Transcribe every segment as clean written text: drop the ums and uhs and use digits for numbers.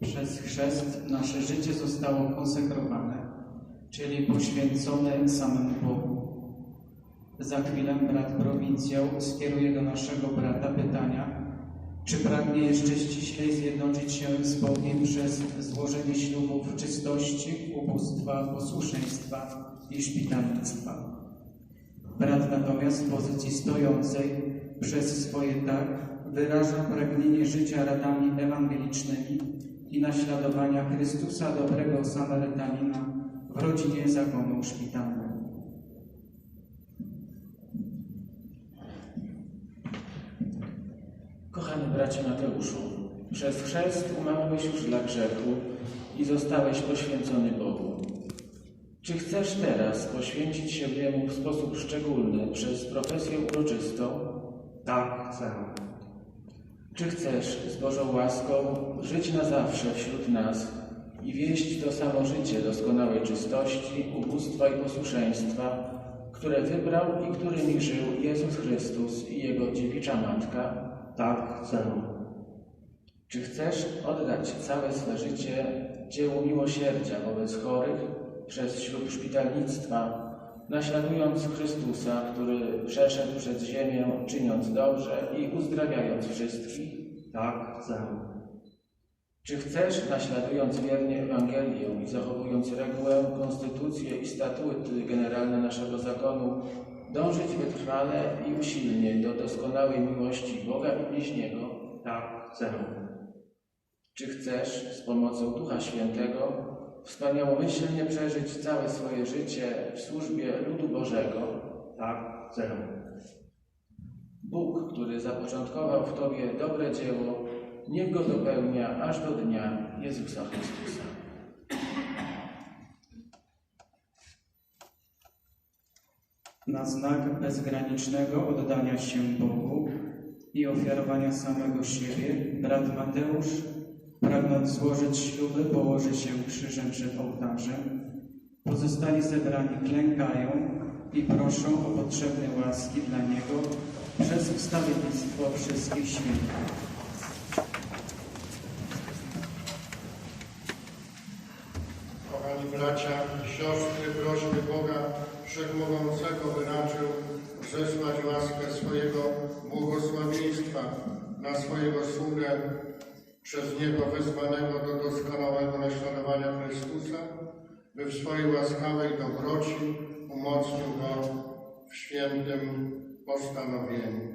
Przez chrzest nasze życie zostało konsekrowane, czyli poświęcone samemu Bogu. Za chwilę brat prowincjał skieruje do naszego brata pytania, czy pragnie jeszcze ściślej zjednoczyć się z Bogiem przez złożenie ślubów czystości, ubóstwa, posłuszeństwa i szpitalnictwa. Brat natomiast w pozycji stojącej przez swoje tak wyraża pragnienie życia radami ewangelicznymi i naśladowania Chrystusa, dobrego Samarytanina, w rodzinie zakonu szpitalnym. Kochany bracie Mateuszu, przez chrzest umarłeś już dla grzechu i zostałeś poświęcony Bogu. Czy chcesz teraz poświęcić się Jemu w sposób szczególny przez profesję uroczystą? Tak, chcę. Czy chcesz z Bożą łaską żyć na zawsze wśród nas i wieść to samo życie doskonałej czystości, ubóstwa i posłuszeństwa, które wybrał i którymi żył Jezus Chrystus i Jego dziewicza Matka? Tak, chcę. Czy chcesz oddać całe swe życie dziełu miłosierdzia wobec chorych przez ślub szpitalnictwa, naśladując Chrystusa, który przeszedł przez ziemię, czyniąc dobrze i uzdrawiając wszystkich? Tak, chcę. Czy chcesz, naśladując wiernie Ewangelię i zachowując regułę, konstytucję i statuty generalne naszego zakonu, dążyć wytrwale i usilnie do doskonałej miłości Boga i bliźniego? Tak, chcę. Czy chcesz z pomocą Ducha Świętego wspaniałomyślnie przeżyć całe swoje życie w służbie ludu Bożego? Tak, chcę. Bóg, który zapoczątkował w Tobie dobre dzieło, niech go dopełnia aż do dnia Jezusa Chrystusa. Na znak bezgranicznego oddania się Bogu i ofiarowania samego siebie, brat Mateusz, pragnąc złożyć śluby, położy się krzyżem przed ołtarzem. Pozostali zebrani klękają i proszą o potrzebne łaski dla niego przez wstawiennictwo wszystkich świętych. Kochani bracia i siostry, prośmy Boga Wszechmogącego wyraczył zesłać łaskę swojego błogosławieństwa na swojego sługę, przez Niego wezwanego do doskonałego naśladowania Chrystusa, by w swojej łaskawej dobroci umocnił go w świętym postanowieniu.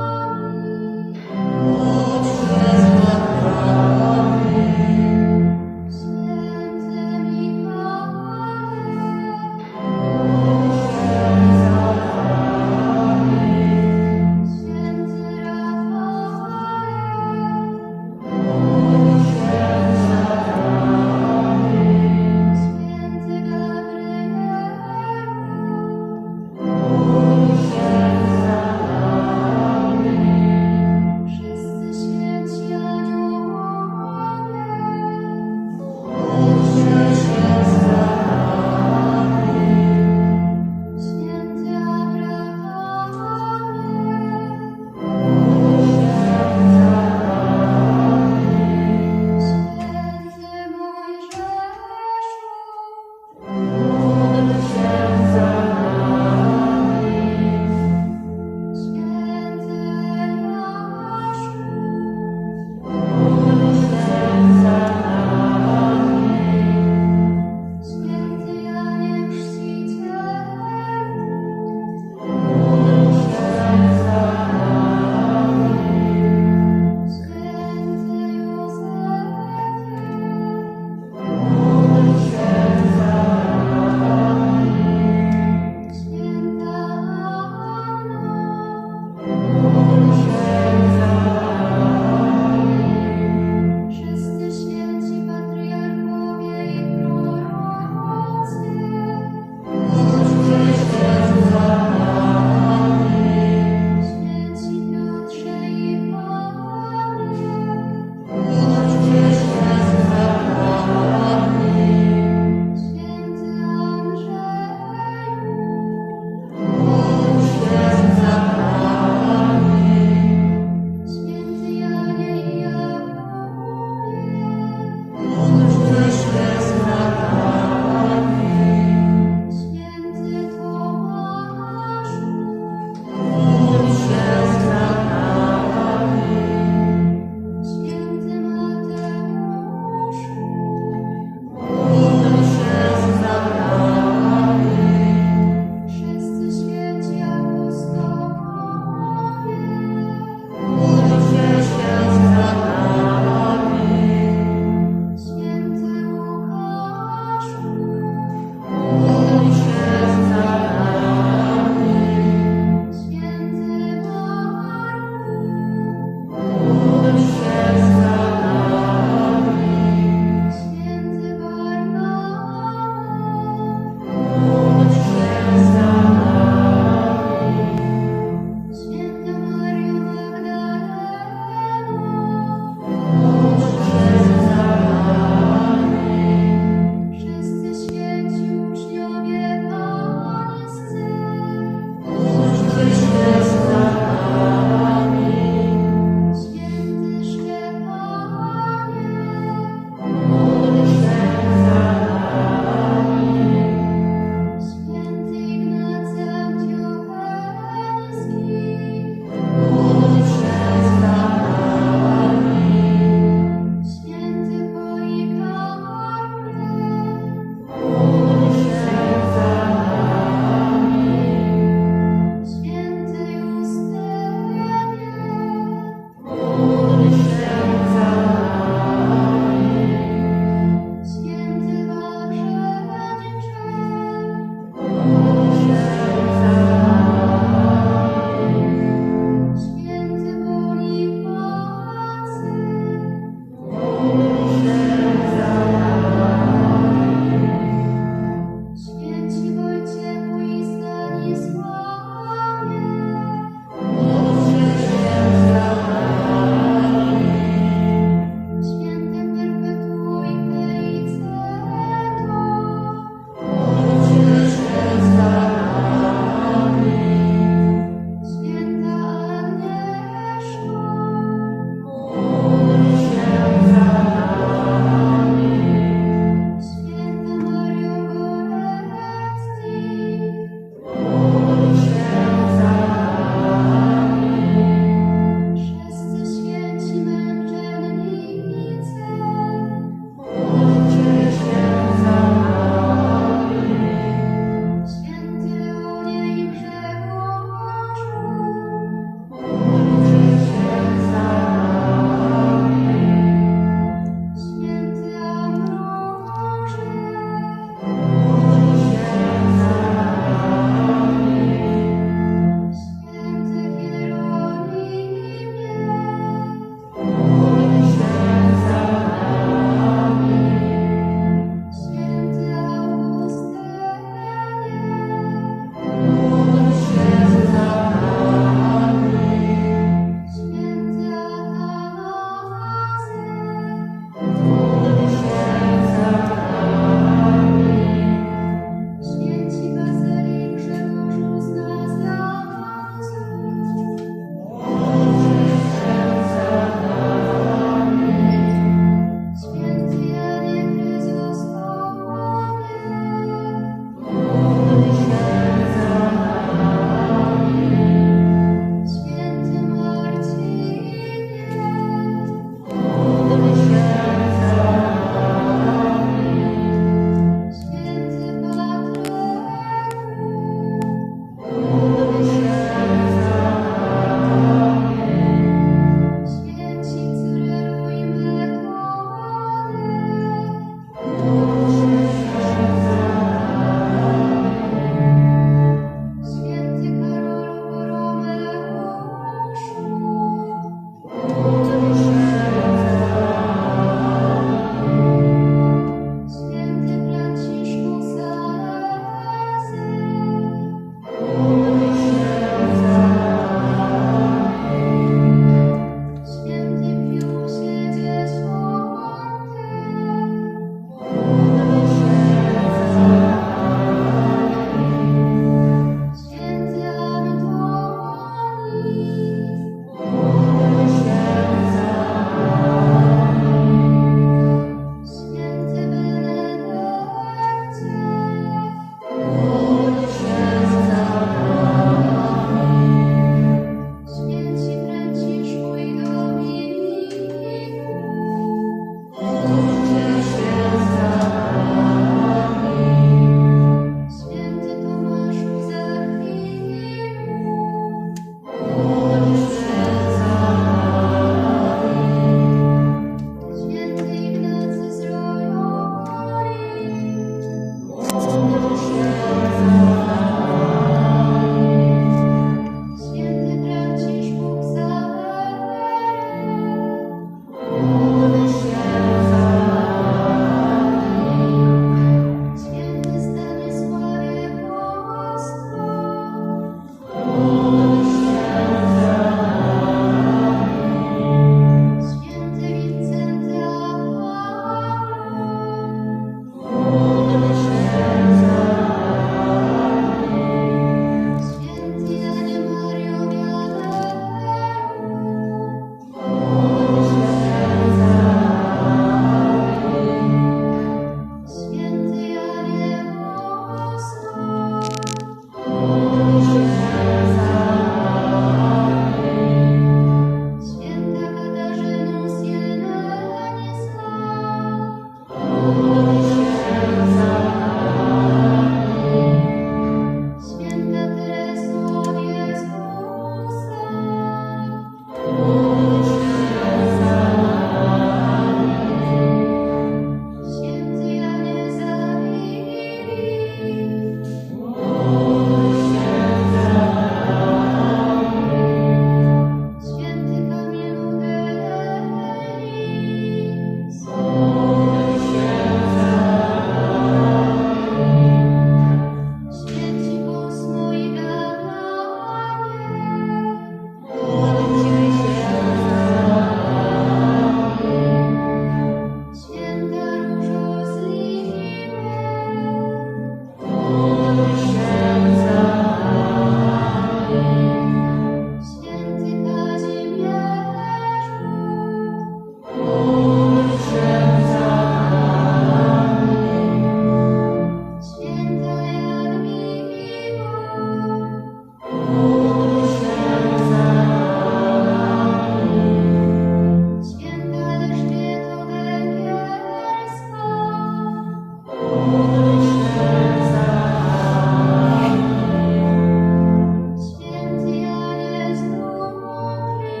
Święty Janie Zdrowi,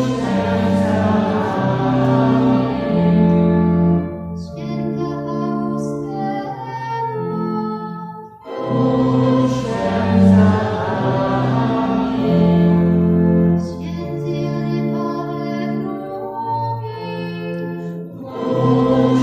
Święta Faustyno, Święty Janie Pawle II,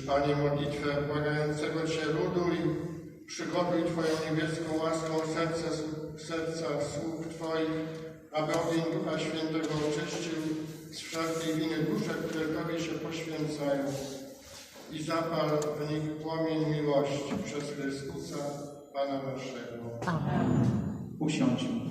Panie, modlitwę błagającego Cię ludu i przygotuj Twoją niebieską łaską serca sług Twoich, aby ogień Ducha Świętego oczyścił z wszelkiej winy dusze, które Tobie się poświęcają i zapal w nich płomień miłości przez Chrystusa, Pana naszego. Usiądźmy.